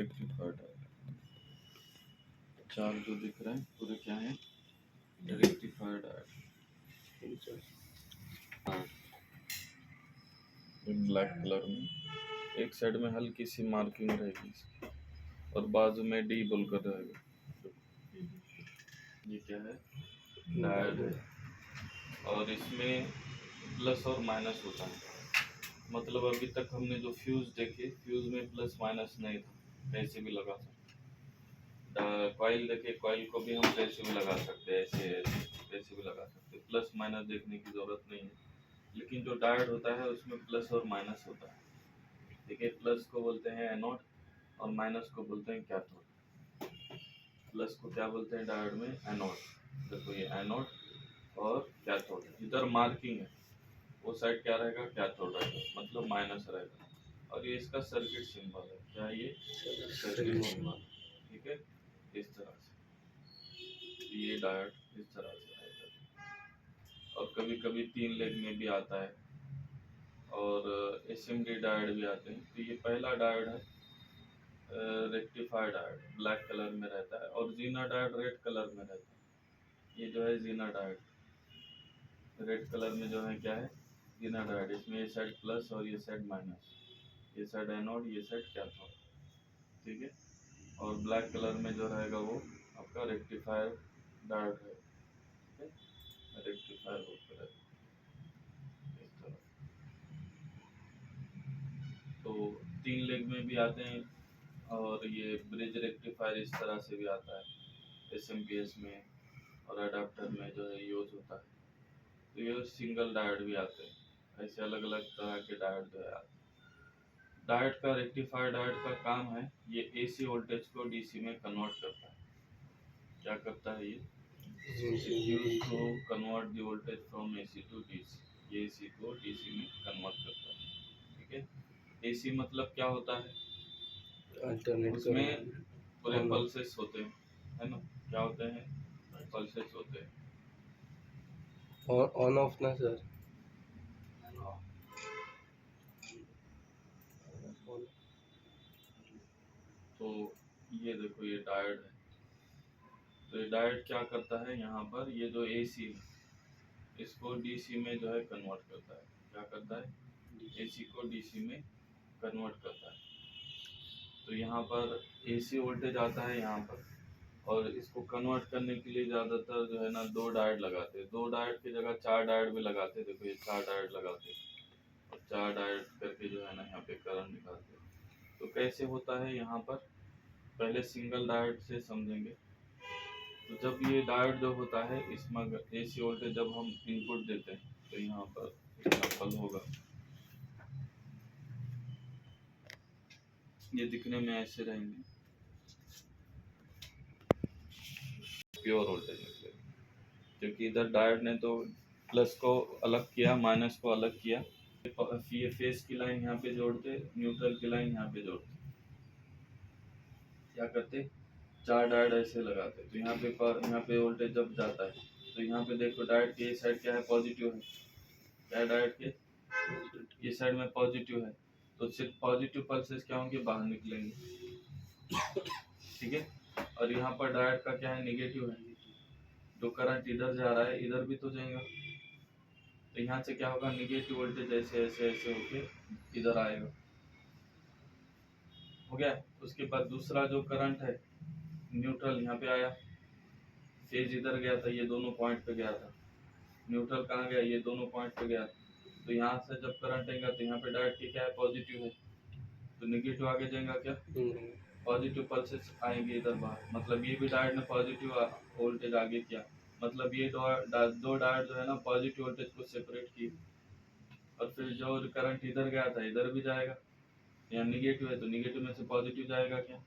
Rectifier diode. चार जो दिख रहे हैं पूरे क्या है, रेक्टिफायर डायोड, ब्लैक कलर में। एक साइड में हल्की सी मार्किंग रहेगी इसकी और बाजू में डी बोलकर रहेगा। ये क्या है, डायोड है और इसमें प्लस और माइनस होता है। मतलब अभी तक हमने जो फ्यूज देखे, फ्यूज में प्लस माइनस नहीं था, कैसे भी लगा सकते। कॉइल देखे, कॉइल को भी हम कैसे भी लगा सकते हैं, ऐसे कैसे भी लगा सकते हैं, प्लस माइनस देखने की जरूरत नहीं है। लेकिन जो डायोड होता है उसमें प्लस और माइनस होता है। देखिए, प्लस को बोलते हैं एनोड और माइनस को बोलते हैं कैथोड। प्लस को क्या बोलते हैं डायोड में, एनोड। देखो ये एनोड और कैथोड, इधर मार्किंग है, वो साइड क्या रहेगा, कैथोड रहेगा, मतलब माइनस रहेगा। और ये इसका सर्किट सिंबल है, क्या ये सर्किट सिंबल, ठीक है। इस तरह से ये डायोड इस तरह से रहेगा। और कभी कभी 3 लेग में भी आता है और एसएमडी डायोड भी आते हैं। तो ये पहला डायोड है, रेक्टिफायर डायोड, ब्लैक कलर में रहता है, और जीना डायोड रेड कलर में रहता है। ये जो है जीना डायोड, रेड कलर में जो है क्या है, जीना डायोड। इसमें ये साइड प्लस और ये साइड माइनस, ये साइड एनोड, ये साइड कैथोड, ठीक है। और ब्लैक कलर में जो रहेगा वो आपका रेक्टिफायर डायोड है, ठीक है। रेक्टिफायर होता है इस तरह। तो 3 लेग में भी आते हैं और ये ब्रिज रेक्टिफायर इस तरह से भी आता है, एसएमपीएस में और अडाप्टर में जो है यूज होता है। तो ये सिंगल डायोड भी आते हैं, ऐसे अलग अलग तरह के डायोड जो है आते हैं। डायोड का, रेक्टिफायर डायोड का काम है, ये एसी वोल्टेज को डीसी में कन्वर्ट करता है। क्या करता है ये, use to convert the voltage from AC to DC, ये एसी को डीसी में कन्वर्ट करता है, ठीक है। एसी मतलब क्या होता है, उसमें पूरे पल्सेस होते हैं, है ना। क्या होते हैं, पल्सेस होते हैं। ऑन ऑफ ना सर, तो ये देखो ये डायोड है। तो ये डायोड क्या करता है, यहाँ पर ये जो एसी है इसको डीसी में जो है कन्वर्ट करता है। क्या करता है, एसी को डीसी में कन्वर्ट करता है। तो यहाँ पर एसी वोल्टेज आता है यहाँ पर, और इसको कन्वर्ट करने के लिए ज़्यादातर जो है ना 2 डायोड लगाते हैं। 2 डायोड की जगह 4 डायोड भी लगाते हैं। देखो ये 4 डायोड लगाते हैं और 4 डायोड करके जो है ना यहाँ पे करंट निकालते हैं। तो कैसे होता है यहाँ पर, पहले सिंगल डायोड से समझेंगे। तो जब ये डायोड जो होता है, इसमें एसी वोल्टेज जब हम इनपुट देते हैं तो यहाँ पर एग्जाम्पल होगा, ये दिखने में ऐसे रहेंगे, प्योर वोल्टेज निकलेगा। क्योंकि इधर डायोड ने तो प्लस को अलग किया, माइनस को अलग किया। ये फेस की लाइन यहाँ पे जोड़ते, न्यूट्रल की लाइन यहाँ पे जोड़ते। क्या करते, 4 डायोड ऐसे लगाते। तो यहाँ पे वोल्टेज जब जाता है तो यहाँ पे देखो डायोड के ये साइड क्या है, पॉजिटिव है। क्या है, डायोड के ये साइड में पॉजिटिव है, तो सिर्फ पॉजिटिव पल्सेस क्या होंगे, बाहर निकलेंगे, ठीक है। और यहाँ पर डायोड का क्या है, निगेटिव है। जो करंट इधर जा रहा है इधर भी तो जाएगा, तो यहाँ से क्या होगा, निगेटिव वोल्टेज ऐसे ऐसे ऐसे होके इधर आएगा। हो गया। उसके बाद दूसरा जो करंट है, न्यूट्रल यहाँ पे आया, फेज इधर गया था, ये दोनों पॉइंट पे गया था। न्यूट्रल कहाँ गया, ये दोनों पॉइंट पे गया। तो यहाँ से जब करंट आएगा तो यहाँ पे डायोड की क्या है, पॉजिटिव है, तो निगेटिव आगे जाएगा क्या, पॉजिटिव पल्सेस आएंगे इधर बाहर। मतलब ये भी डायोड ने पॉजिटिव वोल्टेज आगे किया, मतलब ये दो डायोड जो है ना पॉजिटिव वोल्टेज को सेपरेट किए। और फिर जो करंट इधर गया था इधर भी जाएगा, यहाँ निगेटिव है तो निगेटिव में से पॉजिटिव जाएगा, क्या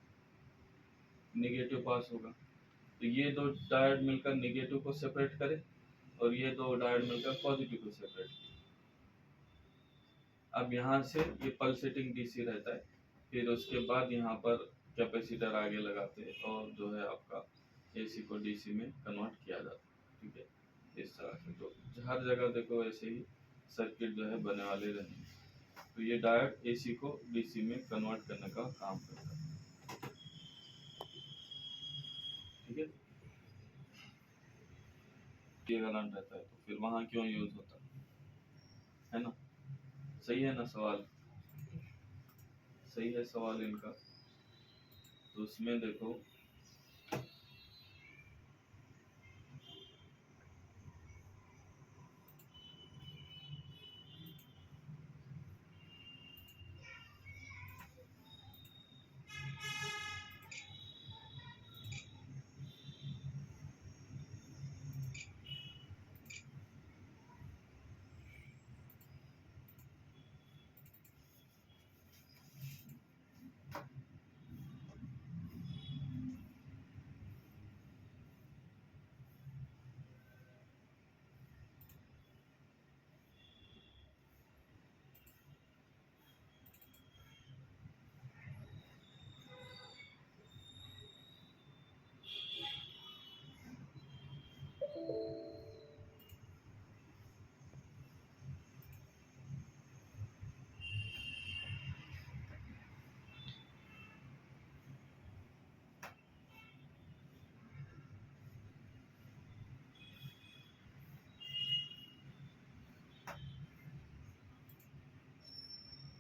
निगेटिव पास होगा। तो ये 2 डायोड मिलकर निगेटिव को सेपरेट करे और ये 2 डायोड मिलकर पॉजिटिव को सेपरेट करे। अब यहाँ से ये पल्सेटिंग डीसी रहता है। फिर उसके बाद यहाँ पर कैपेसिटर आगे लगाते हैं और जो है आपका एसी को डीसी में कन्वर्ट किया जाता है, ठीक है। इस तरह से तो हर जगह देखो ऐसे ही सर्किट जो है बने वाले रहेंगे। तो ये डायोड एसी को डीसी में कन्वर्ट करने का काम करता है। ठीक है, करंट रहता है तो फिर वहां क्यों यूज होता है ना? सही है ना सवाल? सही है सवाल इनका। तो उसमें देखो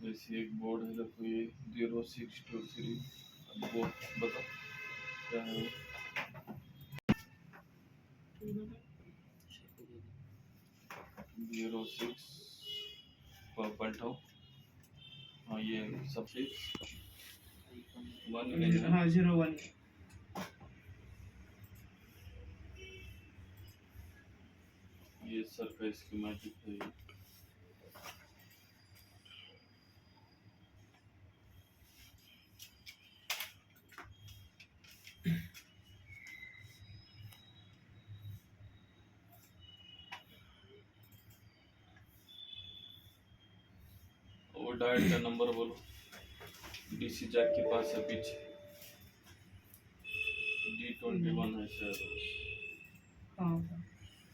जैसे एक बोर्ड है, देखो ये 0623, अब वो बताओ क्या है वो? 06 पलटाओ। हाँ ये सब 1 हाँ 01 ये सर का स्कीमेटिक है ये। वो डायट का नंबर बोलो, डीसी जैक के पास है पीछे, D21 है शायद, हाँ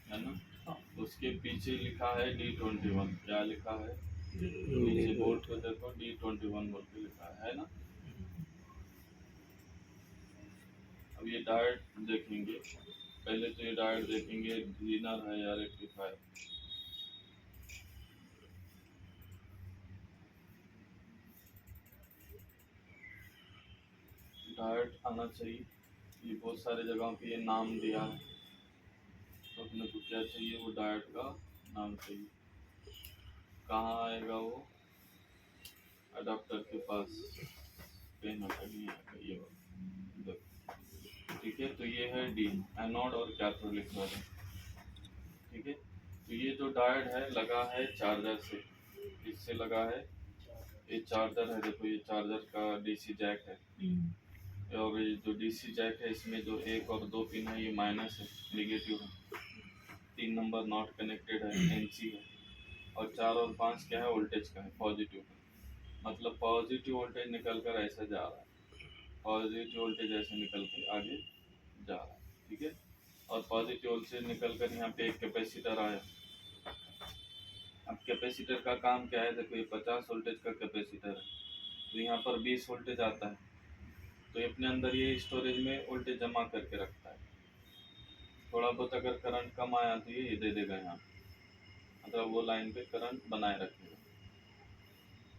है ना? हाँ। उसके पीछे लिखा है D21, क्या लिखा है? नीचे बोर्ड पे देखो D21 बोल के लिखा है ना? अब ये डायट देखेंगे, पहले तो ये डायट देखेंगे, ड्रीनर है या रेक्टिफायर। डायट आना चाहिए, ये बहुत सारे जगहों पे ये नाम दिया है, तो अपने को क्या चाहिए? वो डायट का नाम चाहिए। कहाँ आएगा वो? अडाप्टर के पास, पेन हटा नहीं आएगा ये वाला, देखो। ठीक है, तो ये है डी, एनोड और कैथोड लिखा है। ठीक है, तो ये जो डायट है लगा है चार्जर से, इससे लगा है, ये चार्जर है, देखो ये चार्जर का डीसी जैक है, और ये जो डीसी जैक है इसमें जो 1 और 2 पिन है ये माइनस है, नेगेटिव है, 3 नंबर नॉट कनेक्टेड है, एनसी है, और 4 और 5 क्या है? वोल्टेज का है, पॉजिटिव है। मतलब पॉजिटिव वोल्टेज निकल कर ऐसे जा रहा है, पॉजिटिव वोल्टेज ऐसे निकल के आगे जा रहा है। ठीक है, और पॉजिटिव वोल्टेज निकल कर यहाँ पे एक कैपेसिटर आया। अब कैपेसिटर का काम क्या है? देखो ये 50 वोल्टेज का कैपेसिटर है, तो यहाँ पर 20 वोल्टेज आता है, तो ये अपने अंदर ये स्टोरेज में वोल्टेज जमा करके रखता है। थोड़ा बहुत अगर करंट कम आया तो ये दे देगा यहाँ, मतलब वो लाइन पे करंट बनाए रखेगा,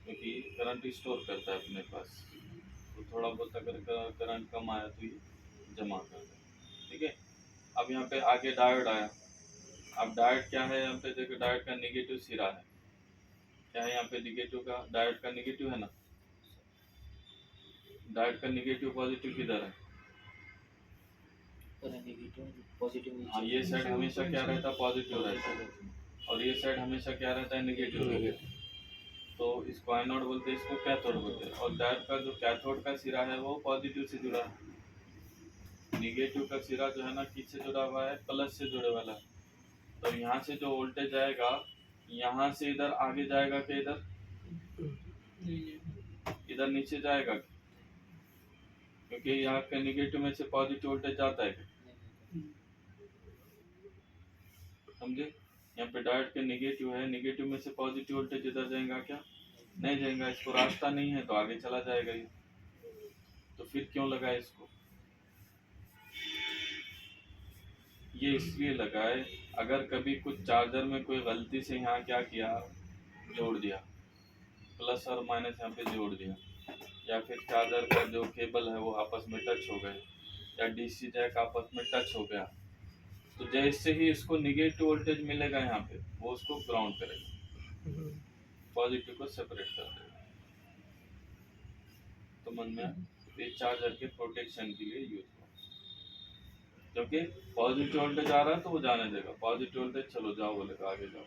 क्योंकि करंट स्टोर करता है अपने पास। तो थोड़ा बहुत अगर करंट कम आया तो ये जमा कर देगा। ठीक है, अब यहाँ पे आगे डायोड आया। अब डायोड क्या है? यहाँ पे देखो डायोड का नेगेटिव सिरा है, क्या है यहाँ पे? नेगेटिव का, डायोड का नेगेटिव है ना? डायोड का नेगेटिव पॉजिटिव किधर है? हाँ, ये साइड हमेशा क्या रहता है? पॉजिटिव रहता है, और ये साइड हमेशा क्या रहता है? नेगेटिव रहता है। तो इसको एनोड बोलते हैं, इसको कैथोड बोलते हैं। और डायोड का जो कैथोड का सिरा है वो पॉजिटिव से जुड़ा है, नेगेटिव का सिरा जो है ना किससे जुड़ा हुआ है? प्लस से जुड़े वाला है। तो यहाँ से जो वोल्टेज आएगा, यहाँ से इधर आगे जाएगा कि इधर इधर नीचे जाएगा? क्योंकि यहाँ के नेगेटिव में से पॉजिटिव वोल्टेज जाता है, समझे? यहाँ पे डायोड के नेगेटिव है, नेगेटिव में से पॉजिटिव वोल्टेज इधर जाएगा क्या? नहीं जाएगा, इसको रास्ता नहीं है तो आगे चला जाएगा ये। तो फिर क्यों लगा इसको? ये इसलिए लगा है, अगर कभी कुछ चार्जर में कोई गलती से यहाँ क्या किया, जोड़ दिया, प्लस और माइनस यहाँ पे जोड़ दिया, या फिर चार्जर का जो केबल है वो आपस में टच हो गए, या डीसी जैक आपस में टच हो गया, तो जैसे ही इसको निगेटिव वोल्टेज मिलेगा यहाँ पे, वो उसको ग्राउंड करेगा, पॉजिटिव को सेपरेट कर देगा। तो मन में ये चार्जर के प्रोटेक्शन के लिए यूज हुआ, क्योंकि पॉजिटिव वोल्टेज आ रहा है तो वो जाने देगा, पॉजिटिव वोल्टेज चलो जाओ बोलेगा आगे जाओ,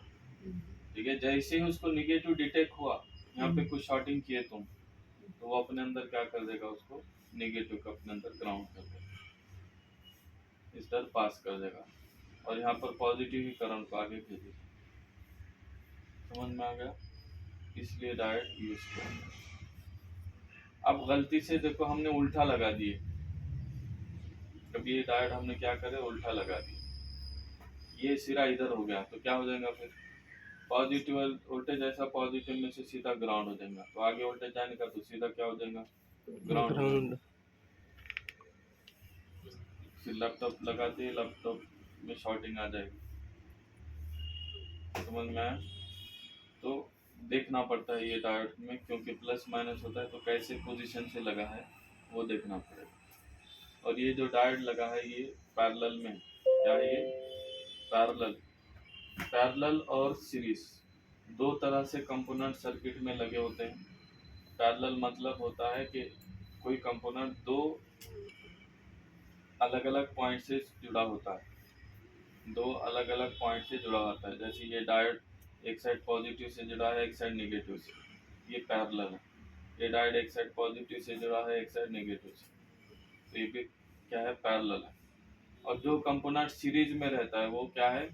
ठीक है। जैसे ही उसको निगेटिव डिटेक्ट हुआ, यहाँ पे कुछ शॉर्टिंग किए तुम, तो वो अपने अंदर क्या कर देगा, उसको निगेटिव को अपने अंदर ग्राउंड कर देगा, इस तरह पास कर देगा, और यहाँ पर पॉजिटिव ही करंट को आगे भेजेगा। समझ में आ गया? इसलिए डायोड यूज किया। अब गलती से देखो हमने उल्टा लगा दिए, कभी ये डायोड हमने क्या करे, उल्टा लगा दिए, ये सिरा इधर हो गया, तो क्या हो जाएगा फिर, पॉजिटिव वोल्टेज ऐसा पॉजिटिव में से सीधा ग्राउंड हो जाएगा, तो आगे वोल्टेज जाने का तो सीधा क्या हो जाएगा, ग्राउंड। फिर लैपटॉप लगाते ही लैपटॉप में शॉर्टिंग आ जाएगी। समझ में आया? तो देखना पड़ता है ये डायोड में, क्योंकि प्लस माइनस होता है तो कैसे पोजीशन से लगा है वो देखना पड़ेगा। और ये जो डायोड लगा है ये पैरेलल में, क्या है ये, पैरेलल और सीरीज, दो तरह से कंपोनेंट सर्किट में लगे होते हैं। पैरेलल मतलब होता है कि कोई कंपोनेंट दो अलग अलग पॉइंट से जुड़ा होता है, दो अलग अलग पॉइंट से जुड़ा होता है। जैसे ये डायोड एक साइड पॉजिटिव से जुड़ा है, एक साइड नेगेटिव से, ये पैरेलल है। ये डायोड एक साइड पॉजिटिव से जुड़ा है, एक साइड नेगेटिव से, तो ये भी क्या है, पैरेलल है। और जो कंपोनेंट सीरीज में रहता है वो क्या है,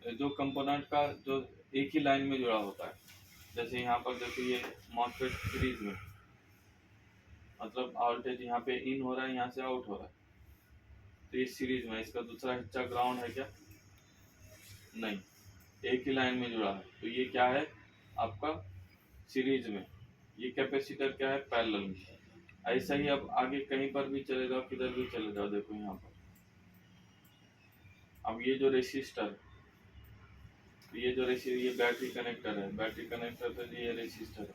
जो कंपोनेंट का जो एक ही लाइन में जुड़ा होता है। जैसे यहाँ पर देखो ये मॉसफेट सीरीज में, मतलब वोल्टेज यहाँ पे इन हो रहा है, यहाँ से आउट हो रहा है, तो ये सीरीज में, इसका दूसरा हिस्सा ग्राउंड है क्या, नहीं, एक ही लाइन में जुड़ा है, तो ये क्या है आपका सीरीज में। ये कैपेसिटर क्या है, पैरेलल में। ऐसा ही अब आगे कहीं पर भी चले जाओ, किधर भी चले जाओ, देखो यहाँ पर अब ये जो रेसिस्टर, ये बैटरी कनेक्टर है, बैटरी कनेक्टर पे ये रेसिस्टर है,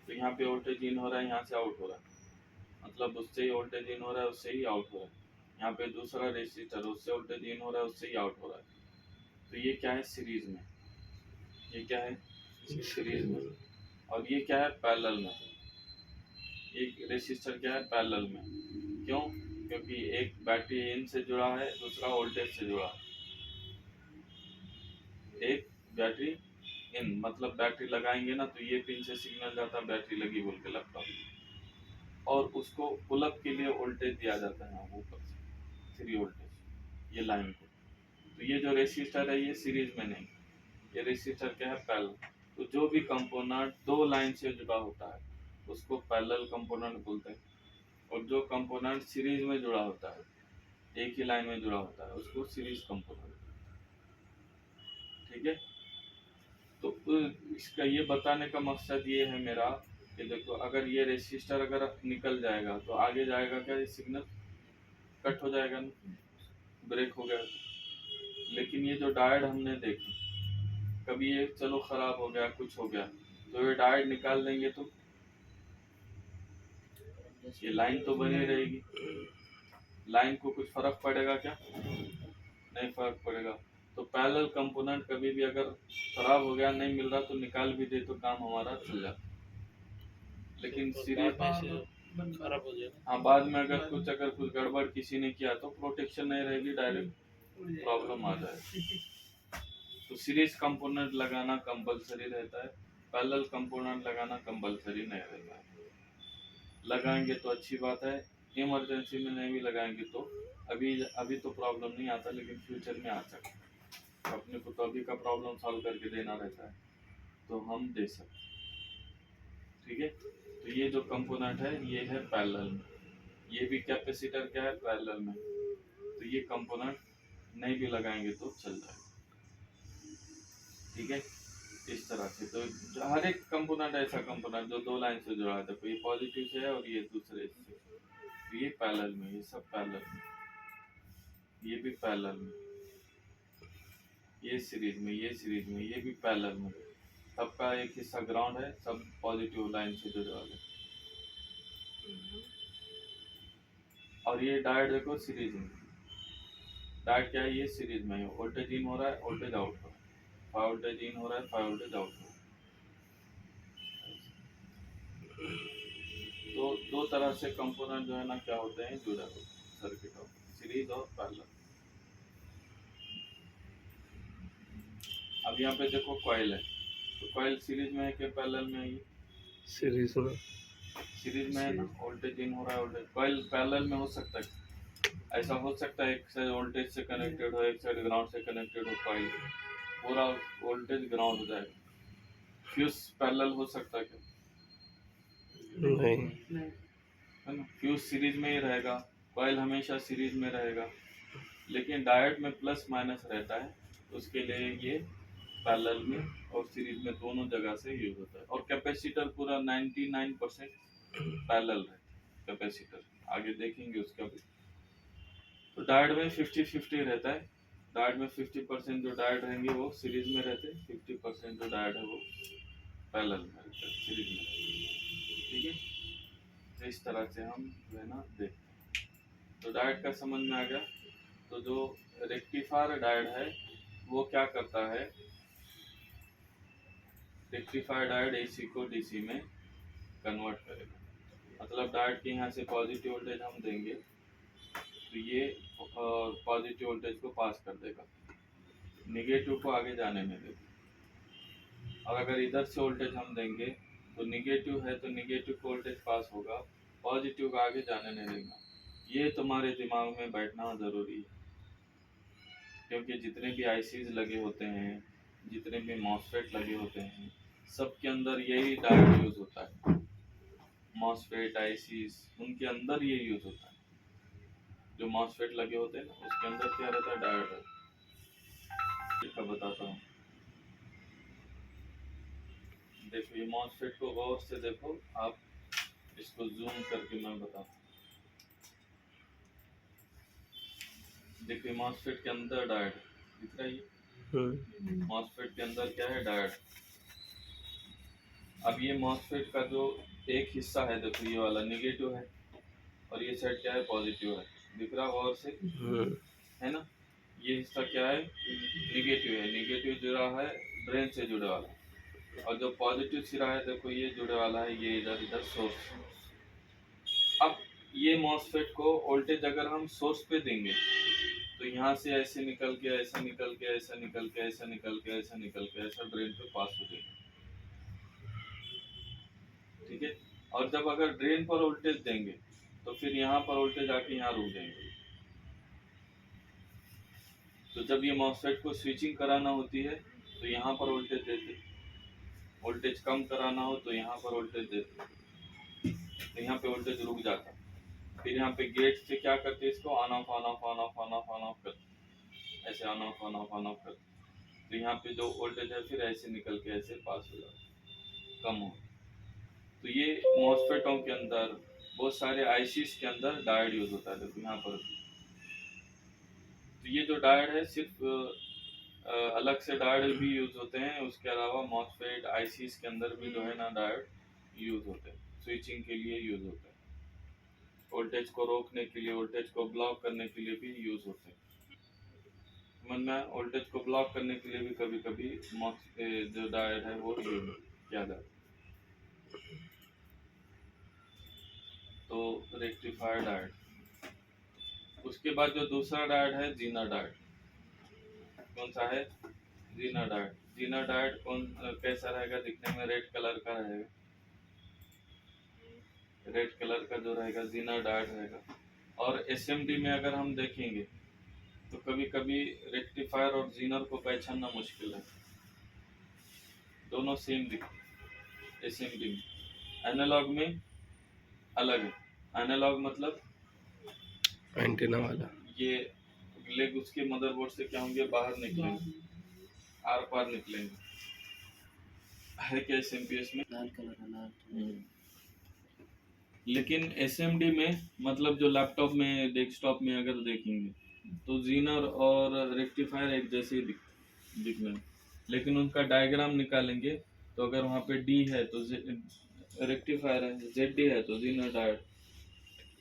तो यहाँ पे वोल्टेज इन हो रहा है, यहाँ से आउट हो रहा है, मतलब उससे ही वोल्टेज इन हो रहा है, उससे ही आउट हो रहा है। यहाँ पे दूसरा रेसिस्टर, उससे वोल्टेज इन हो रहा है, उससे ही आउट हो रहा है, तो ये क्या है, सीरीज में। ये क्या है, सीरीज में। और ये क्या है, पैरेलल में। एक रेसिस्टर क्या है, पैरेलल में। क्यों? क्योंकि एक बैटरी इन से जुड़ा है, दूसरा वोल्टेज से जुड़ा है। एक बैटरी इन मतलब बैटरी लगाएंगे ना, तो ये पिन से सिग्नल जाता है बैटरी लगी बोल के लैपटॉप, और उसको पुल अप के लिए वोल्टेज दिया जाता है ऊपर से, 3 वोल्टेज, ये लाइन को। तो ये जो रेसिस्टर है ये सीरीज में नहीं, ये रेसिस्टर क्या है, पैरेलल। तो जो भी कंपोनेंट दो लाइन से जुड़ा होता है उसको पैरेलल कंपोनेंट बोलते हैं, और जो कंपोनेंट सीरीज में जुड़ा होता है, एक ही लाइन में जुड़ा होता है, उसको सीरीज कंपोनेंट। ठीक है? तो इसका ये बताने का मकसद ये है मेरा कि देखो, अगर ये रेसिस्टर अगर निकल जाएगा तो आगे जाएगा क्या, ये सिग्नल कट हो जाएगा ना, ब्रेक हो गया। लेकिन ये जो डायोड हमने देखी, कभी ये चलो खराब हो गया, कुछ हो गया, तो ये डायोड निकाल देंगे तो ये लाइन तो बनी रहेगी, लाइन को कुछ फर्क पड़ेगा क्या, नहीं फर्क पड़ेगा। तो पैरेलल कंपोनेंट कभी भी अगर खराब हो गया, नहीं मिल रहा, तो निकाल भी दे तो काम हमारा चल जाता। लेकिन सीरीज खराब हो जाएगा, हाँ, बाद में अगर कुछ गड़बड़ किसी ने किया तो प्रोटेक्शन नहीं रहेगी, डायरेक्ट प्रॉब्लम आ जाएगी। तो सीरीज कंपोनेंट लगाना कंपलसरी रहता है, पैरेलल कंपोनेंट लगाना कंपलसरी नहीं रहता है। लगाएंगे तो अच्छी बात है, इमरजेंसी में नहीं भी लगाएंगे तो अभी तो प्रॉब्लम नहीं आता, लेकिन फ्यूचर में आ सकता है। अपने को तो अभी का प्रॉब्लम सॉल्व करके देना रहता है, तो हम दे सकते हैं। ठीक है? तो ये जो कंपोनेंट है ये है पैरेलल में, ये भी कैपेसिटर क्या है, पैरेलल में। तो ये कंपोनेंट नहीं भी लगाएंगे तो चल जाएगा। ठीक है? इस तरह से तो हर एक कंपोनेंट ऐसा कंपोनेंट जो दो लाइन से जुड़ा है, देखो ये पॉजिटिव से है और ये दूसरे से, तो ये पैरेलल में, ये सब पैरेलल में, ये भी पैरेलल में। ये सीरीज में, ये सीरीज में, ये भी पैरेलल में। सबका एक हिस्सा ग्राउंड है, सब पॉजिटिव लाइन से जुड़े वाले। और ये डायोड देखो सीरीज में। डायोड क्या है, ये सीरीज में है, वोल्टेज इन हो रहा है, वोल्टेज आउट हो रहा है, 5 वोल्टेज इन हो रहा है, 5 वोल्टेज आउट हो रहा है। तो दो तरह से कंपोनेंट जो है ना क्या होते हैं, जुड़े होते हैं सर्किट में, सीरीज और पैरेलल। अब यहाँ पे देखो कॉइल है, तो कॉइल सीरीज में है कि पैरेलल में है? ये सीरीज में। सीरीज में है ना, वोल्टेज इन हो रहा है, वोल्टेज। कॉइल पैरेलल में हो सकता है, ऐसा हो सकता है एक साइड वोल्टेज से कनेक्टेड हो, एक साइड ग्राउंड से कनेक्टेड हो, कॉइल पूरा वोल्टेज ग्राउंड हो जाएगा। फ्यूज पैरेलल हो सकता है क्या? नहीं। है ना, फ्यूज सीरीज में ही रहेगा, कॉइल हमेशा सीरीज में रहेगा। लेकिन डायोड में प्लस माइनस रहता है, उसके लिए ये पैरेलल में और सीरीज में दोनों जगह से यूज होता है। और कैपेसिटर पूरा 99% पैरेलल रहता है कैपेसिटर, आगे देखेंगे उसका भी। तो डायोड में 50-50 रहता है। डायोड में 50% जो डायोड रहेंगे वो सीरीज में रहते हैं, 50% जो डायोड है वो पैरेलल में रहते हैं, सीरीज में रहते हैं। ठीक है, तो इस तरह से हम जो है ना देखते हैं। तो डायोड का समझ में आ गया। तो जो रेक्टिफायर डायोड है वो क्या करता है, रेक्टिफायर डायोड एसी को डीसी में कन्वर्ट करेगा। मतलब डायोड के यहाँ से पॉजिटिव वोल्टेज हम देंगे तो ये पॉजिटिव वोल्टेज को पास कर देगा, निगेटिव को आगे जाने में देगा। और अगर इधर से वोल्टेज हम देंगे तो निगेटिव है तो निगेटिव को वोल्टेज पास होगा, पॉजिटिव को आगे जाने नहीं देगा। ये तुम्हारे दिमाग में बैठना ज़रूरी है, क्योंकि जितने भी आईसीज लगे होते हैं, जितने भी मॉसफेट लगे होते हैं, सबके अंदर यही डायोड यूज होता है। मॉसफेट आईसीज उनके अंदर ये यूज होता है। जो मॉसफेट लगे होते हैं ना उसके अंदर क्या रहता है, डायोड है। इसका बताता हूँ, देखो ये मॉसफेट को गौर से देखो आप, इसको जूम करके मैं बताता हूँ। देखिए मॉसफेट के अंदर डायोड दिख रहा है, ये मॉसफेट के अंदर क्या है, डायोड। अब ये मॉसफेट का जो एक हिस्सा है देखो ये वाला निगेटिव है, और ये साइड क्या है, पॉजिटिव है। दिख रहा गौर से, है ना। ये हिस्सा क्या है, निगेटिव है, निगेटिव जुड़ा है ड्रेन से जुड़े वाला। और जो पॉजिटिव सिरा है देखो ये जुड़े वाला है, ये इधर इधर सोर्स। अब ये मॉसफेट को वोल्टेज अगर हम सोर्स पे देंगे तो यहाँ से ऐसे निकल के ऐसा निकल के ऐसा निकल के ऐसा निकल के ऐसा निकल के ऐसा ड्रेन पे पास हो जाएगा। ठीक है, और जब अगर ड्रेन पर वोल्टेज देंगे तो फिर यहाँ पर वोल्टेज आके यहाँ रुक जाएंगे। तो जब ये मॉसफेट को स्विचिंग कराना होती है तो यहाँ पर वोल्टेज देते, वोल्टेज कम कराना हो तो यहाँ पर वोल्टेज देते, तो यहाँ पे वोल्टेज रुक जाता। फिर यहाँ पे गेट से क्या करते, इसको on off on off on off on off on off करते, ऐसे on off on off on off करते। तो यहाँ पे जो वोल्टेज है फिर ऐसे निकल के ऐसे पास हो जाता, कम हो। तो ये मॉसफेटों के अंदर, बहुत सारे आईसीज के अंदर डायोड यूज होता है। देखो यहाँ पर, तो ये जो डायोड है सिर्फ अलग से डायोड भी यूज होते हैं, उसके अलावा मॉसफेट आईसीज के अंदर भी जो है ना डायोड यूज होते हैं, स्विचिंग के लिए यूज होते हैं, वोल्टेज को रोकने के लिए, वोल्टेज को ब्लॉक करने के लिए भी यूज होते हैं। समझ में, वोल्टेज को ब्लॉक करने के लिए भी कभी कभी जो डायोड है वो यूज किया जाता है। तो रेक्टिफायर डायोड। उसके बाद जो दूसरा डायोड है जीना डायोड। कौन सा है, जीना डायोड। जीना डायोड कैसा रहेगा दिखने में, रेड कलर का रहेगा, रेड कलर का जो रहेगा जीना डायोड रहेगा। और एसएमडी में अगर हम देखेंगे तो कभी कभी रेक्टिफायर और जीनर को पहचानना मुश्किल है, दोनों सेम दिखते एसएमडी में। एनालॉग में अलग है, एनालॉग मतलब एंटीना वाला, ये लेग उसके मदरबोर्ड से क्या होंगे, बाहर निकलेंगे, आर पार निकलेंगे। है क्या एसएमपीएस में, लाल कलर है, लाल। लेकिन एसएमडी में मतलब जो लैपटॉप में डेस्कटॉप में अगर देखेंगे तो जीनर और रेक्टिफायर एक जैसे ही दिखते, दिखने में। लेकिन उनका डायग्राम निकालेंगे तो अगर वहाँ पे डी है तो रेक्टिफायर है, जेड डी है तो जीना डायोड।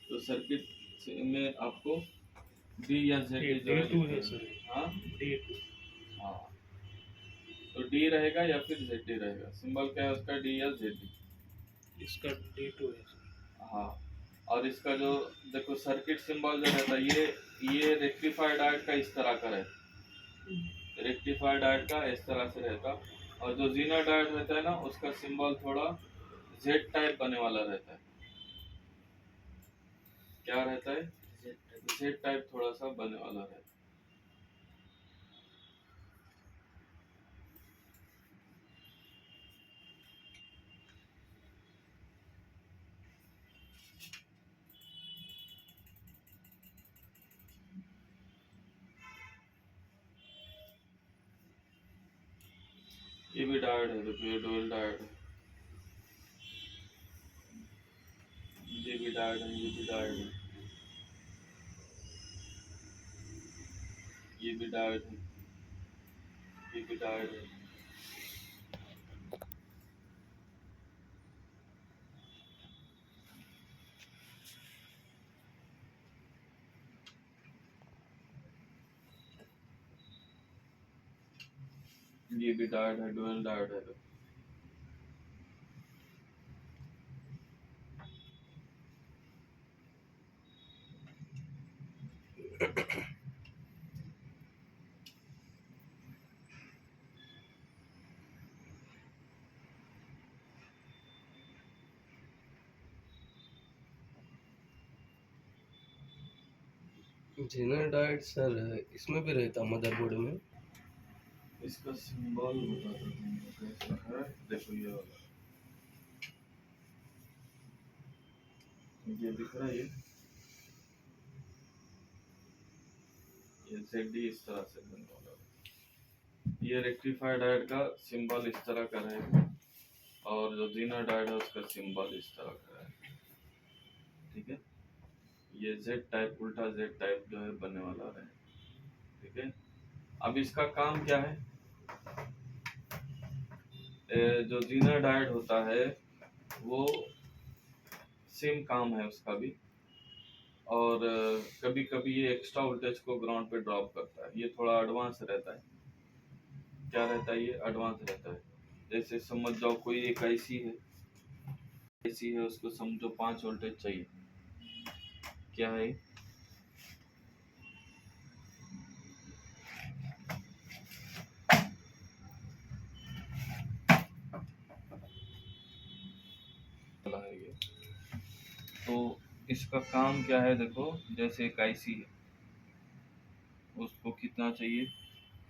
तो सर्किट में आपको डी या जेड डी जो है D2 है लिखना सर, है। हाँ D2। हाँ, तो डी रहेगा या फिर जेड डी रहेगा, सिंबल क्या है उसका, डी या जेड डी। इसका D2 है सर। हाँ, और इसका जो देखो सर्किट सिंबल जो रहता है, ये रेक्टिफाइड डायोड का इस तरह का रहता है, रेक्टिफाइड डायोड का इस तरह से रहता। और जो जीना डायोड रहता है ना, उसका सिंबल थोड़ा जेड टाइप बने वाला रहता है। क्या रहता है, जेड टाइप थोड़ा सा बने वाला रहता है। ये भी डायोड है, देखो ये डुअल डायोड है, ये भी डायोड है, ये भी डायोड है, ये भी डायोड है, ये भी डायोड है। ये भी डायोड है, डुअल डायोड है। देखो जीना डायोड सर इसमें भी रहता मदरबोर्ड में। इसका सिंबल बताता हूँ कैसा है, देखो ये वाला, ये दिख रहा है, ये ZD इस तरह से बनने वाला है। ये रेक्टिफाइड डायोड का सिंबल इस तरह का रहेगा, और जो जीना डायोड है उसका सिंबल इस तरह का है। ठीक है, ये Z टाइप, उल्टा Z टाइप जो है बनने वाला है। ठीक है, अब इसका काम क्या है, जो जीना डायोड होता है वो सेम काम है उसका भी, और कभी कभी ये एक्स्ट्रा वोल्टेज को ग्राउंड पे ड्रॉप करता है। ये थोड़ा एडवांस रहता है। क्या रहता है, ये एडवांस रहता है। जैसे समझ जाओ कोई एक आईसी है, आईसी है, उसको समझो 5 वोल्टेज चाहिए। क्या है, वाला है ये। तो इसका काम क्या है, देखो जैसे एक आईसी है, उसको कितना चाहिए,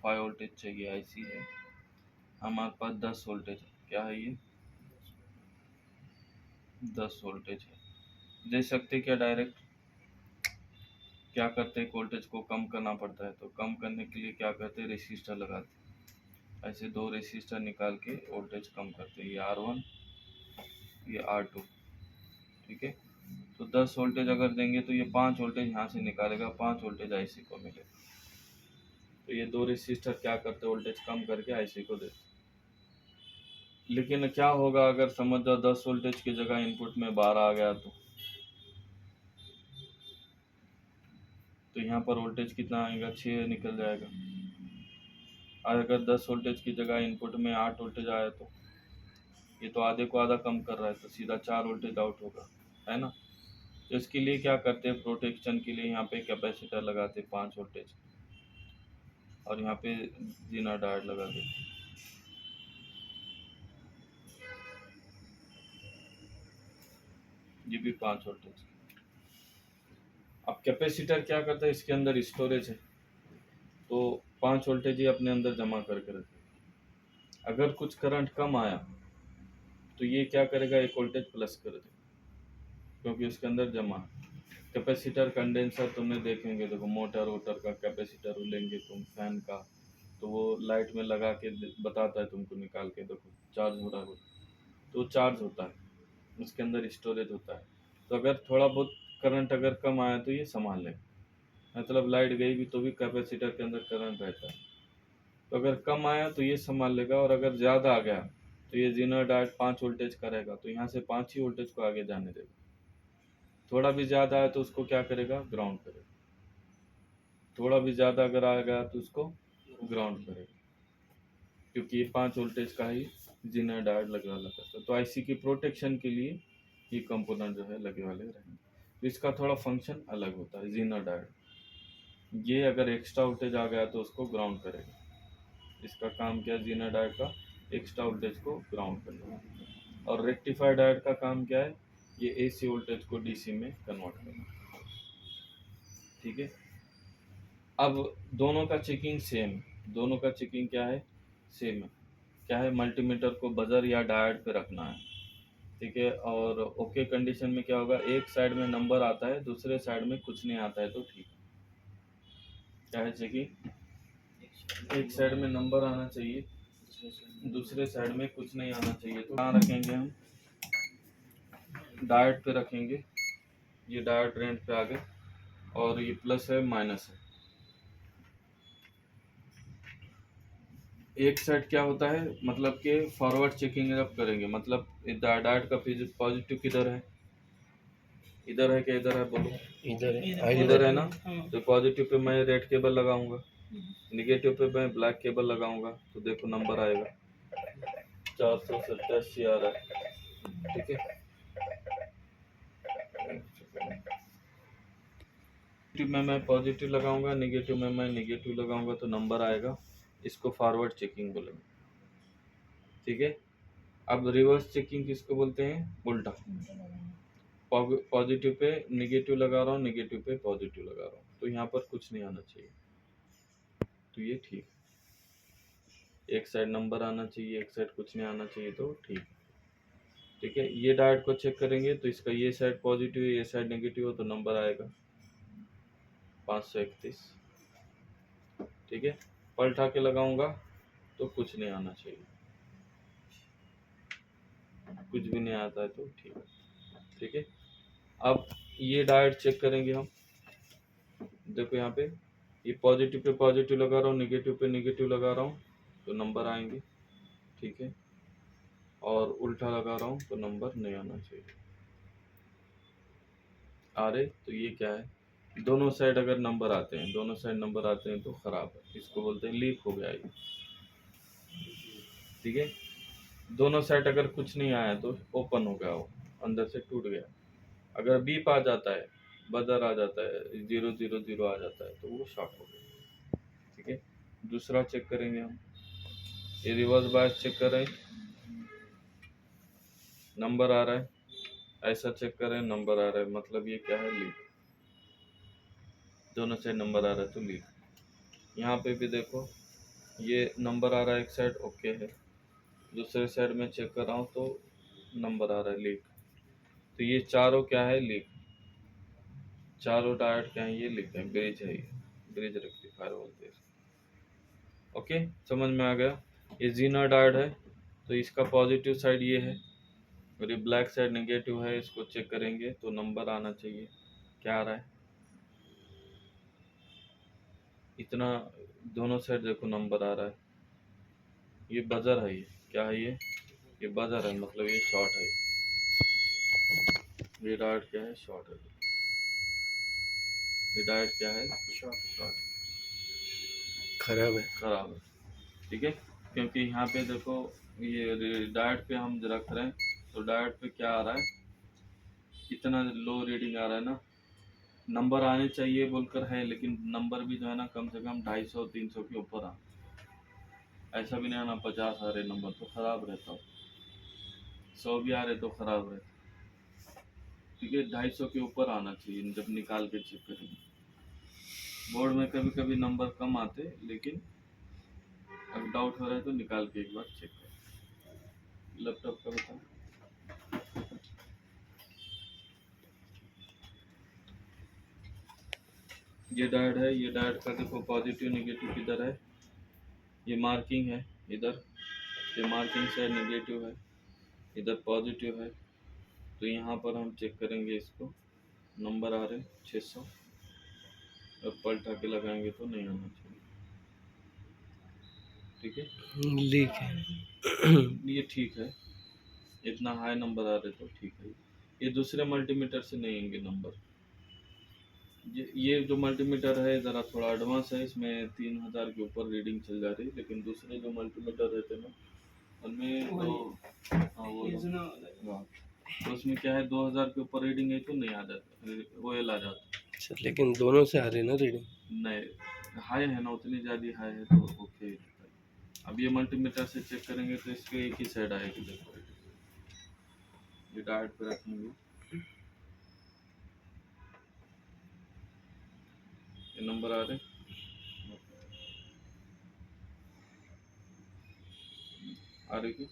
5 वोल्टेज चाहिए। आईसी है, हमारे पास 10 वोल्टेज है। क्या है ये, 10 वोल्टेज है। दे सकते क्या डायरेक्ट, क्या करते हैं, वोल्टेज को कम करना पड़ता है, तो कम करने के लिए क्या करते हैं, रेसिस्टर लगाते हैं। ऐसे 2 रेसिस्टर निकाल के वोल्टेज कम करते हैं, ये R1, ये R2। ठीक है, तो 10 वोल्टेज अगर देंगे तो ये 5 वोल्टेज यहाँ से निकालेगा, 5 वोल्टेज आईसी को मिलेगा। तो ये 2 रेसिस्टर क्या करते हैं, वोल्टेज कम करके आईसी को देते हैं। लेकिन क्या होगा अगर समझ जाओ 10 वोल्टेज की जगह इनपुट में 12 आ गया, तो यहाँ पर वोल्टेज कितना आएगा, 6 निकल जाएगा। और अगर 10 वोल्टेज की जगह इनपुट में 8 वोल्टेज आया, तो ये तो आधे को आधा कम कर रहा है, तो सीधा 4 वोल्टेज आउट होगा, है ना। तो इसके लिए क्या करते हैं, प्रोटेक्शन के लिए यहाँ पे कैपेसिटर लगाते 5 वोल्टेज, और यहाँ पे जीना डायोड लगा देते। ये भी 5 वोल्टेज। अब कैपेसिटर क्या करता है, इसके अंदर स्टोरेज है, तो 5 वोल्टेज ही अपने अंदर जमा करके रखे। अगर कुछ करंट कम आया तो ये क्या करेगा, एक वोल्टेज प्लस कर देगा, क्योंकि उसके अंदर जमा है। कैपेसिटर कंडेंसर तुमने देखेंगे, देखो मोटर वोटर का कैपेसिटर लेंगे तुम, फैन का, तो वो लाइट में लगा के बताता है तुमको, निकाल के देखो चार्ज हो रहा है, तो चार्ज होता है, उसके अंदर स्टोरेज होता है। तो अगर थोड़ा बहुत करंट अगर कम आया तो ये संभाल लेगा, मतलब लाइट गई भी तो भी कैपेसिटर के अंदर करंट रहता है। तो अगर कम आया तो ये संभाल लेगा, और अगर ज़्यादा आ गया तो ये जीनो डायोड 5 वोल्टेज का रहेगा, तो यहाँ से 5 ही वोल्टेज को आगे जाने देगा। थोड़ा भी ज़्यादा आया तो उसको क्या करेगा, ग्राउंड करेगा। थोड़ा भी ज़्यादा अगर आ गया तो उसको ग्राउंड करेगा, क्योंकि ये 5 वोल्टेज का ही जीनो डायोड लगे वाला करता है। तो आईसी की प्रोटेक्शन के लिए ये कंपोनेंट जो है लगे वाले रहेंगे। तो इसका थोड़ा फंक्शन अलग होता है जीनो डायोड। ये अगर एक्स्ट्रा वोल्टेज आ गया तो उसको ग्राउंड करेगा। इसका काम क्या है, जीनो डायोड का एक्स्ट्रा वोल्टेज को ग्राउंड करना। और रेक्टिफायर डायोड का काम क्या है, ये एसी वोल्टेज को डीसी में कन्वर्ट करना। ठीक है, अब दोनों का चेकिंग सेम, दोनों का चेकिंग क्या है, सेम है। क्या है, मल्टीमीटर को बजर या डायोड पे रखना है। ठीक है, और ओके कंडीशन में क्या होगा, एक साइड में नंबर आता है, दूसरे साइड में कुछ नहीं आता है तो ठीक है। क्या है चेकिंग, एक साइड में नंबर आना चाहिए, दूसरे साइड में कुछ नहीं आना चाहिए। तो कहाँ रखेंगे हम, डायोड पे रखेंगे। ये डायोड रेंट पे आ गए, और ये प्लस है माइनस है। एक साइड क्या होता है, मतलब कि फॉरवर्ड चेकिंग जब करेंगे, मतलब डायोड का पॉजिटिव किधर है, इधर है कि इधर है, बोलो इधर है, इधर है ना। हाँ। तो पॉजिटिव पे मैं रेड केबल लगाऊंगा, निगेटिव पे मैं ब्लैक केबल लगाऊंगा, तो देखो नंबर आएगा 487 आ रहा है। ठीक है, पॉजिटिव में मैं पॉजिटिव लगाऊंगा, निगेटिव में मैं निगेटिव लगाऊंगा, तो नंबर आएगा। इसको फॉरवर्ड चेकिंग बोलेंगे। ठीक है, अब रिवर्स चेकिंग किसको बोलते हैं, उल्टा। पॉजिटिव पे निगेटिव लगा रहा हूँ, निगेटिव पे पॉजिटिव लगा रहा हूँ, तो यहाँ पर कुछ नहीं आना चाहिए, तो ये ठीक। एक साइड नंबर आना चाहिए, एक साइड कुछ नहीं आना चाहिए, तो ठीक। ठीक है, ये डायोड को चेक करेंगे तो इसका ये साइड पॉजिटिव है, ये साइड नेगेटिव हो, तो नंबर आएगा 531। ठीक है, पलटा के लगाऊंगा तो कुछ नहीं आना चाहिए, कुछ भी नहीं आता है तो ठीक है। ठीक है, अब ये डायोड चेक करेंगे हम। देखो यहाँ पे ये पॉजिटिव पे पॉजिटिव लगा रहा हूँ, निगेटिव पे निगेटिव लगा रहा हूँ, तो नंबर आएंगे। ठीक है, और उल्टा लगा रहा हूँ तो नंबर नहीं आना चाहिए। आ रहे, तो ये क्या है, दोनों साइड अगर नंबर आते हैं, दोनों साइड नंबर आते हैं तो खराब है, इसको बोलते हैं लीक हो गया ये। ठीक है, दोनों साइड अगर कुछ नहीं आया तो ओपन हो गया, वो अंदर से टूट गया। अगर बीप आ जाता है, बजर आ जाता है, 000 आ जाता है, तो वो शॉर्ट हो गया। ठीक है, दूसरा चेक करेंगे हम। ये रिवर्स बायस चेक करें, नंबर आ रहा है, ऐसा चेक करें, नंबर आ रहा है, मतलब ये क्या है, लीक। दोनों साइड नंबर आ रहा है तो लीक। यहाँ पे भी देखो, ये नंबर आ रहा है, एक साइड ओके है, दूसरे साइड में चेक कर रहा हूँ तो नंबर आ रहा है लीक। तो ये चारों क्या है, लीक। चारों डायोड क्या है, ये लीक है, ब्रिज है, ये ब्रिज रेक्टिफायर बोलते हैं। ओके, समझ में आ गया। ये जीनो डायोड है, तो इसका पॉजिटिव साइड ये है, और ये ब्लैक साइड नेगेटिव है। इसको चेक करेंगे तो नंबर आना चाहिए। क्या आ रहा है, इतना, दोनों साइड देखो नंबर आ रहा है। ये बजर है, ये क्या है, ये बजर है, मतलब ये शॉर्ट है। ये डायोड क्या है, शॉर्ट है। ये डायोड क्या है, शॉर्ट, खराब है। खराब है। ठीक है, क्योंकि यहाँ पे देखो, ये डायोड पे हम रख रहे हैं, तो डायोड पे क्या आ रहा है, इतना लो रीडिंग आ रहा है ना। नंबर आने चाहिए बोलकर है, लेकिन नंबर भी जो है ना, कम से कम 250-300 के ऊपर आ। ऐसा भी नहीं आना 50 आ रहे नंबर, तो खराब रहता हो। 100 भी आ रहे तो खराब रहता। ठीक है, 250 के ऊपर आना चाहिए जब निकाल के चेक करेंगे। बोर्ड में कभी कभी नंबर कम आते, लेकिन अगर डाउट हो रहा है तो निकाल के एक बार चेक करें। लैपटॉप का बता, ये डायोड है, ये डायोड का देखो पॉजिटिव नेगेटिव किधर है, ये मार्किंग है इधर, ये मार्किंग साइड नेगेटिव है, इधर पॉजिटिव है। तो यहाँ पर हम चेक करेंगे इसको, नंबर आ रहे 600, और पलटा के लगाएंगे तो नहीं आना चाहिए। ठीक है, लीक है। ये ठीक है, इतना हाई नंबर आ रहे तो ठीक है। ये दूसरे मल्टीमीटर से नहीं आएंगे नंबर। ये जो मल्टीमीटर है ज़रा थोड़ा एडवांस है, इसमें 3000 के ऊपर रीडिंग चल जा रही है, लेकिन दूसरे जो मल्टीमीटर रहते हैं ना उनमें तो हाँ वो हाँ, तो उसमें क्या है 2000 के ऊपर रीडिंग है तो नहीं आ जाता, ओएल आ जाता। अच्छा, लेकिन दोनों से आ रही है ना रीडिंग? नहीं, हाई है ना, उतनी ज़्यादा हाई है तो ओके ही रहता है। अब ये मल्टीमीटर से चेक करेंगे तो इसके एक ही साइड आएगी, देखो ये डायट पे रखेंगे, ये नंबर आ रहे आ रही क्या?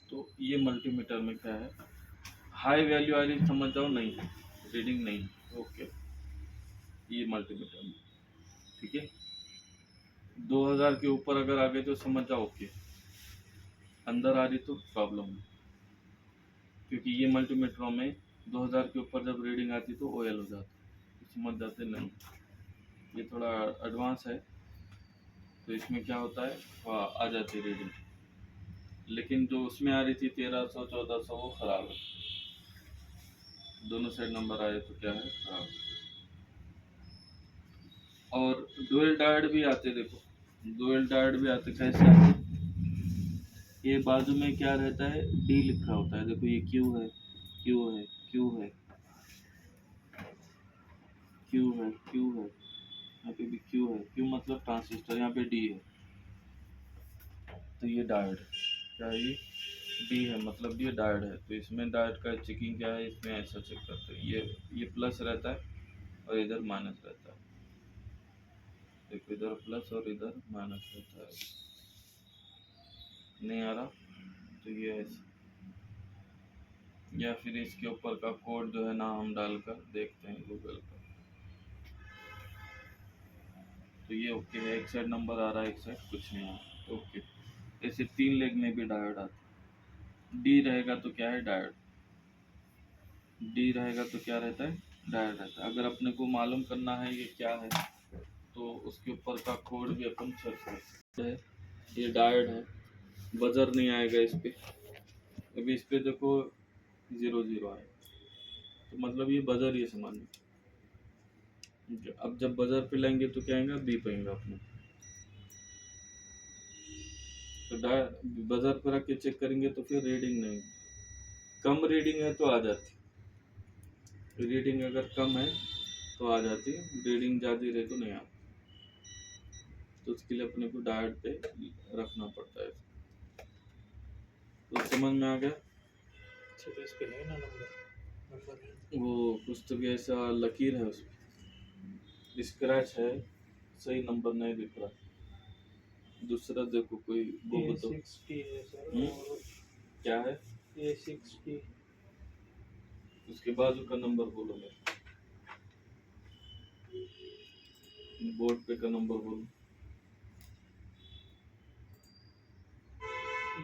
तो ये मल्टीमीटर में क्या है, हाई वैल्यू आ रही समझ जाओ, नहीं है रीडिंग नहीं है, ओके। ये मल्टीमीटर में ठीक है, 2000 के ऊपर अगर आ गए तो समझ जाओ ओके, अंदर आ रही तो प्रॉब्लम है, क्योंकि ये मल्टीमीटरों में 2000 के ऊपर जब रीडिंग आती तो ओएल हो जाता, तो समझ जाते नहीं। ये थोड़ा एडवांस है तो इसमें क्या होता है आ जाती रीडिंग, लेकिन जो उसमें आ रही थी 1300 1400 वो खराब है, दोनों साइड नंबर आए तो क्या है खराब। और डुअल डायोड भी आते, देखो डुअल डायोड भी आते, कैसे आते, ये बाजू में क्या रहता है डी लिखा होता है, देखो ये क्यू है, क्यू है, क्यू है, क्यू है, क्यू है, यहाँ पे भी क्यू है, क्यू मतलब ट्रांजिस्टर, यहाँ पे डी है, तो ये डायोड है, क्या है ये डी है, मतलब ये डायोड है। तो इसमें डायोड का चेकिंग क्या है, इसमें ऐसा चेक करते हैं, ये प्लस रहता है और इधर माइनस रहता है, देखो इधर प्लस और इधर माइनस रहता है, नहीं आ रहा तो ये ऐसे, या फिर इसके ऊपर का कोड जो है ना हम डालकर देखते हैं गूगल पर, तो ये ओके है, एक साइड नंबर आ रहा है एक साइड कुछ नहीं आ रहा, तो ओके। ऐसे 3 लेग में भी डायोड आता है, डी रहेगा तो क्या है डायोड, डी रहेगा तो क्या रहता है डायोड रहता है। अगर अपने को मालूम करना है ये क्या है तो उसके ऊपर का कोड भी अपन सर्च कर सकते हैं, ये डायोड है, बजर नहीं आएगा इस पे, अभी इस पे देखो 00 आए तो मतलब ये बजर ही समझ में। अब जब बजर पे लेंगे तो क्या आएगा बी पाएंगे अपने, तो बजर पर रख के चेक करेंगे तो फिर रीडिंग नहीं, कम रीडिंग है तो आ जाती, रीडिंग अगर कम है तो आ जाती, रीडिंग ज़्यादा रहे तो नहीं आती, तो उसके लिए अपने को डायोड पे रखना पड़ता है, तो समझ में आ गया। अच्छा, तो इस पे है ना नंबर है। वो कुछ तो भी ऐसा लकीर है उसमें, स्क्रैच है, सही नंबर नहीं दिख रहा, दूसरा देखो कोई वो बताओ। A60 है सर, हम्म? और क्या है A60 उसके बाजू का नंबर बोलो, मेरे बोर्ड पे का नंबर बोलो,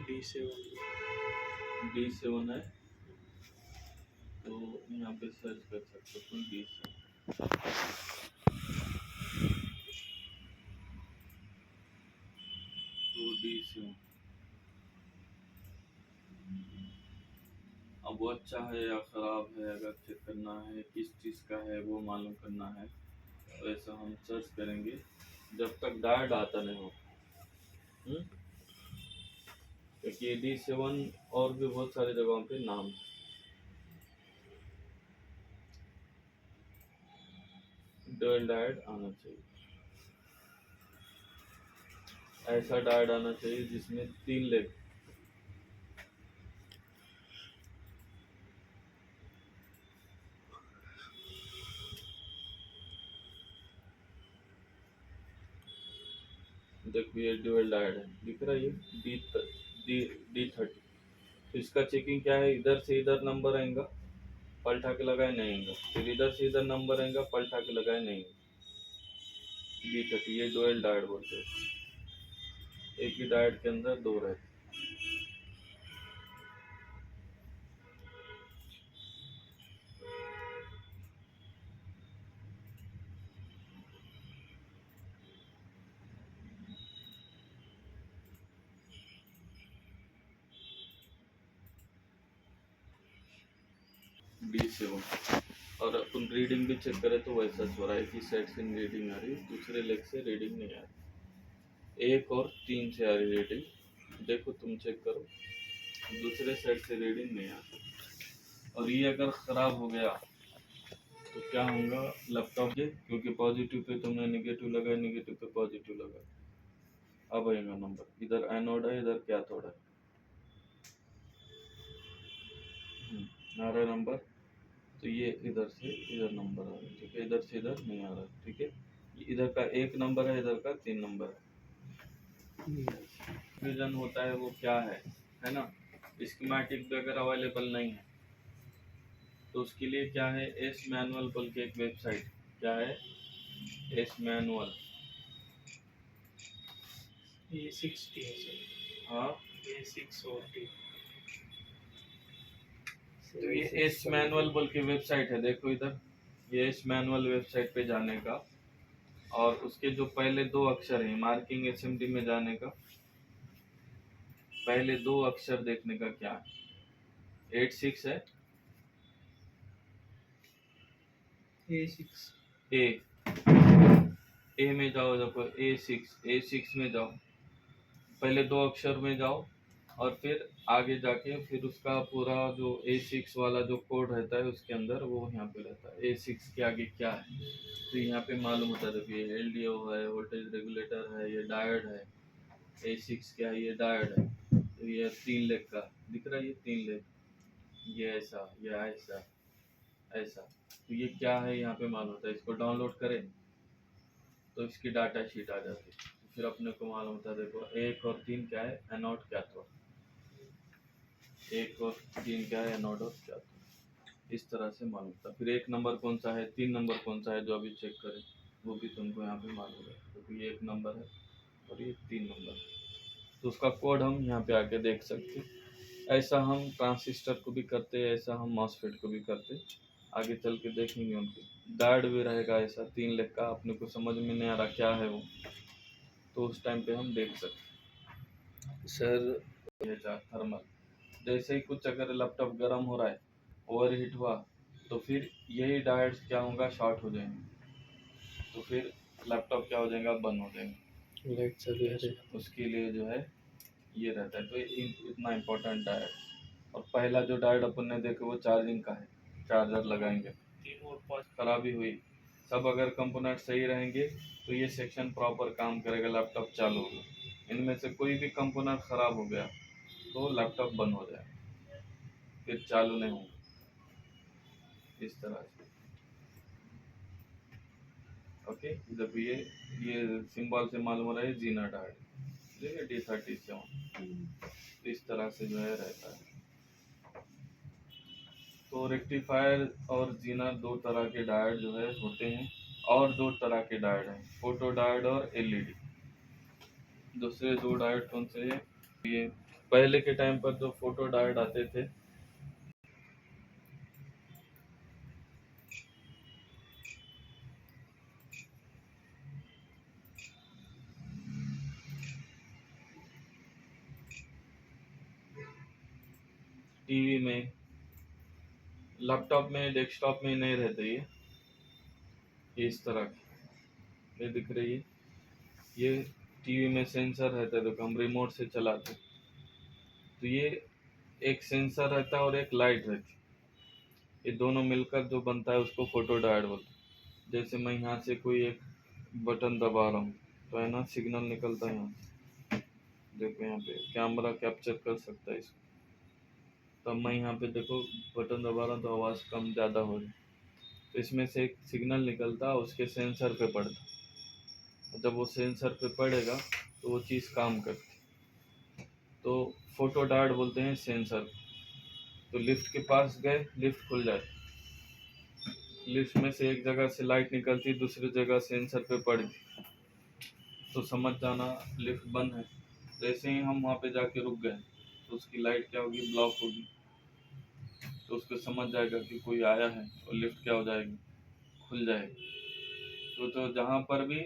D7। D7 है, तो यहाँ पे सर्च कर सकते हो D7, तो D7 अब वो अच्छा है या ख़राब है, अगर चेक करना है किस चीज़ का है वो मालूम करना है तो ऐसा हम सर्च करेंगे जब तक डायोड आता नहीं हो। क्योंकि D7 और भी बहुत सारी जगहों पे नाम है, डुअल डायोड आना चाहिए, ऐसा डायोड आना चाहिए जिसमें 3 लेग, देखो ये डुअल डायोड है, दिख रहा है ये D30, तो इसका चेकिंग क्या है, इधर से इधर नंबर आएगा पलटा के लगाए नहीं आएगा, फिर इधर से इधर नंबर आएगा पलटा के लगाए नहीं आएगा, D30 ये डुअल डायोड बोलते हैं, एक ही डायोड के अंदर 2 रहते। D7 और अपन रीडिंग भी चेक करें तो वैसा हो रहा है, एक ही साइड से रीडिंग आ रही है, दूसरे लेग से रीडिंग नहीं आ रही। 1 और 3 से आ रही रीडिंग, देखो तुम चेक करो, दूसरे साइड से रीडिंग नहीं आ रही। और ये अगर ख़राब हो गया तो क्या होगा लैपटॉप के, क्योंकि पॉजिटिव पे तुमने नेगेटिव लगाया, नेगेटिव पे पॉजिटिव लगाया, अब आएगा नंबर, इधर एनोड है इधर कैथोड है, आ रहा है नंबर, तो ये इधर से इधर नंबर आ रहा है, ठीक है, इधर से इधर नहीं आ रहा, ठीक है, इधर का 1 नंबर है, इधर का 3 नंबर है। फ्यूजन होता है वो क्या है ना, स्कीमेटिक भी अगर अवेलेबल नहीं है तो उसके लिए क्या है, एस मैनुअल बोल के एक वेबसाइट, क्या है, एस मैनुअल, ये 60 है सर, हाँ, ये 6 और T। तो ये एस मैनुअल बोल के वेबसाइट है, देखो इधर, ये एस मैनुअल वेबसाइट पे जाने का, और उसके जो पहले 2 अक्षर हैं, मार्किंग एसएमडी में जाने का, पहले 2 अक्षर देखने का, क्या है, 86 है, A6 ए, ए में जाओ, देखो A6 में जाओ, पहले 2 अक्षर में जाओ, और फिर आगे जाके फिर उसका पूरा जो A6 वाला जो कोड रहता है उसके अंदर वो यहाँ पे रहता है, A6 के आगे क्या है, तो यहाँ पे मालूम होता है, देखिए LDO है, वोल्टेज रेगुलेटर है, ये डायोड है, A6 क्या है, ये डायोड है, तो ये 3 लेग का दिख रहा है, ये 3 लेग, ये ऐसा, ये ऐसा, ऐसा, तो ये क्या है यहाँ पे मालूम होता है, इसको डाउनलोड करें तो इसकी डाटा शीट आ जाती है, तो फिर अपने को मालूम होता है, देखो 1 और 3 क्या है, एनोड कैथोड, 1 और 3 क्या है, एनोड और कैथोड, इस तरह से मालूम होता है। फिर 1 नंबर कौन सा है, 3 नंबर कौन सा है, जो अभी चेक करें वो भी तुमको यहाँ पे मालूम है, क्योंकि ये 1 नंबर है और ये 3 नंबर है, तो उसका कोड हम यहाँ पे आके देख सकते हैं। ऐसा हम ट्रांसिस्टर को भी करते हैं, ऐसा हम मॉसफेट को भी करते हैं, आगे चल के देखेंगे उनके। डायोड भी रहेगा ऐसा 3 लेग का, अपने को समझ में नहीं आ रहा क्या है वो, तो उस टाइम पे हम देख सकते सर हैं। ये थर्मल, जैसे ही कुछ अगर लैपटॉप गर्म हो रहा है, ओवर हीट हुआ, तो फिर यही डायोड्स क्या होगा, शॉर्ट हो जाएंगे, तो फिर लैपटॉप क्या हो जाएगा, बंद हो जाएगा, लाइट चालू है रे। उसके लिए जो है ये रहता है, तो इतना इम्पोर्टेंट डायोड। और पहला जो डायोड अपन ने देखा वो चार्जिंग का है, चार्जर लगाएंगे, 3 और 5 खराबी हुई, सब अगर कंपोनेंट सही रहेंगे तो ये सेक्शन प्रॉपर काम करेगा, लैपटॉप चालू होगा, इनमें से कोई भी कंपोनेंट खराब हो गया तो लैपटॉप बंद हो जाएगा, फिर चालू नहीं होगा, इस तरह से। ओके, जब ये सिंबल से मालूम हो रहा है जीना डायोड, ठीक है, D37, इस तरह से जो है रहता है। तो रेक्टिफायर और जीना 2 तरह के डायोड जो है होते हैं, और 2 तरह के डायोड हैं, फोटो डायोड और एलईडी। दूसरे 2 डायोड कौन से हैं, ये पहले के टाइम पर जो फोटो डायोड आते थे, टीवी में, लैपटॉप में, डेस्कटॉप में नहीं रहते ये इस तरह के, ये दिख रही है, ये टीवी में सेंसर रहता है, तो हम रिमोट से चलाते, तो ये एक सेंसर रहता है और एक लाइट रहती है, ये दोनों मिलकर जो बनता है उसको फोटो डायोड बोलते हैं। जैसे मैं यहाँ से कोई एक बटन दबा रहा हूँ तो है ना, सिग्नल निकलता है यहाँ से, देखो यहाँ पे कैमरा कैप्चर कर सकता है इसको, तब मैं यहाँ पे देखो बटन दबा रहा हूँ तो आवाज़ कम ज़्यादा हो रही, तो इसमें से एक सिग्नल निकलता है, उसके सेंसर पे पड़ता, जब वो सेंसर पे पड़ेगा तो वो चीज़ काम करती, तो फोटो डायोड बोलते हैं सेंसर। तो लिफ्ट के पास गए, लिफ्ट खुल जाती, लिफ्ट में से एक जगह से लाइट निकलती, दूसरी जगह सेंसर पे पड़ती, तो समझ जाना लिफ्ट बंद है। जैसे ही हम वहाँ पे जाके रुक गए तो उसकी लाइट क्या होगी, ब्लॉक होगी, तो उसको समझ जाएगा कि कोई आया है, और लिफ्ट क्या हो जाएगी, खुल जाएगी। तो जहाँ पर भी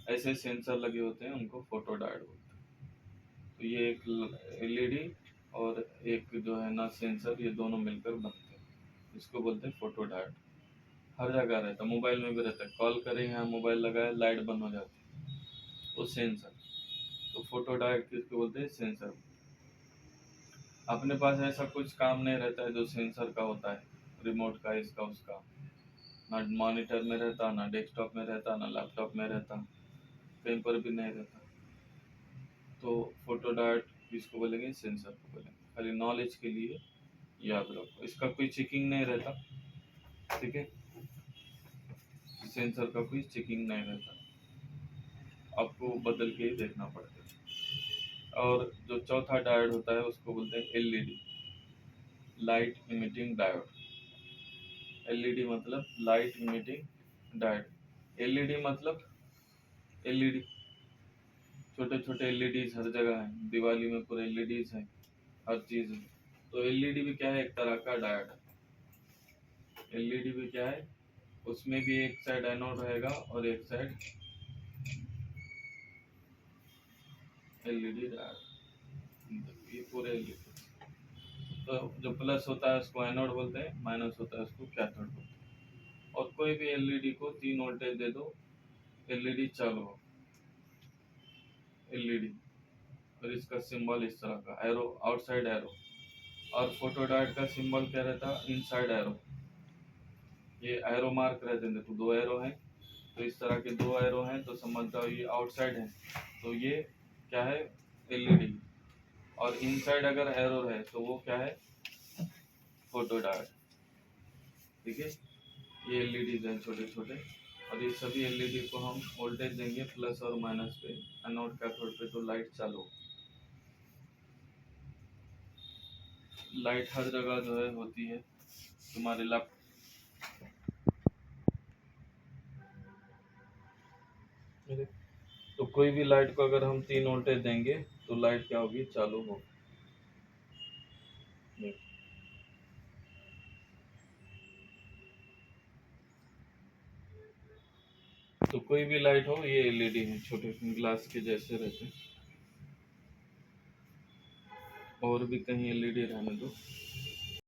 ऐसे सेंसर लगे होते हैं उनको फोटो डायोड बोलते हैं। तो ये एक एलईडी और एक जो है ना सेंसर, ये दोनों मिलकर बनते हैं। इसको बोलते हैं फोटो डायोड। हर जगह रहता है, मोबाइल में भी रहता है। कॉल करें यहाँ, मोबाइल लगाए, लाइट बंद हो जाती है, वो सेंसर। तो फोटो डायोड किसको बोलते हैं? सेंसर। अपने पास ऐसा कुछ काम नहीं रहता है जो सेंसर का होता है, रिमोट का, इसका उसका। ना मॉनिटर में रहता, ना डेस्कटॉप में रहता, ना लैपटॉप में रहता, कहीं पर भी नहीं रहता। तो फोटो डायोड किसको बोलेंगे? सेंसर को बोलेंगे। खाली नॉलेज के लिए याद रखो, इसका कोई चेकिंग नहीं रहता, ठीक है। सेंसर का कोई चेकिंग नहीं रहता, आपको बदल के ही देखना पड़ता है। और जो चौथा डायोड होता है उसको बोलते हैं LED, light emitting diode. LED मतलब लाइट इमिटिंग डायोड। एलईडी मतलब एलईडी, छोटे छोटे एलईडीज हर जगह हैं, दिवाली में पूरे एलईडीज हैं, हर चीज है। तो एलईडी भी क्या है? एक तरह का डायोड है। एलईडी भी क्या है? उसमें भी एक साइड एनोड रहेगा और एक साइड एलईडी डायोड, ये पूरे एलईडी। तो जो प्लस होता है उसको एनोड बोलते हैं, माइनस होता है उसको कैथोड बोलते हैं। और कोई भी एलईडी को 3 वोल्टेज दे दो, एलईडी चालू हो, एलईडी। और इसका सिंबल इस तरह का एरो, आउटसाइड एरो। और फोटो डायोड का सिंबल क्या रहता है? Inside arrow. ये एरो मार्क रहते हैं, देखो 2 एरो हैं, तो इस तरह के 2 एरो हैं, तो समझ जाओ ये आउटसाइड है, तो ये क्या है? एलईडी। और इनसाइड अगर एरो है तो वो क्या है? फोटो डायोड, ठीक है। ये एलईडी हैं छोटे छोटे, और ये सभी एलईडी को हम वोल्टेज देंगे प्लस और माइनस पे, एनोड कैथोड पे, तो लाइट चालू। लाइट हर जगह जो है होती है, तुम्हारे लैप। तो कोई भी लाइट को अगर हम 3 वोल्टेज देंगे तो लाइट क्या होगी? चालू होगी। तो कोई भी लाइट हो, ये एलईडी है, छोटे ग्लास के जैसे रहते हैं। और भी कहीं एलईडी रहने दो।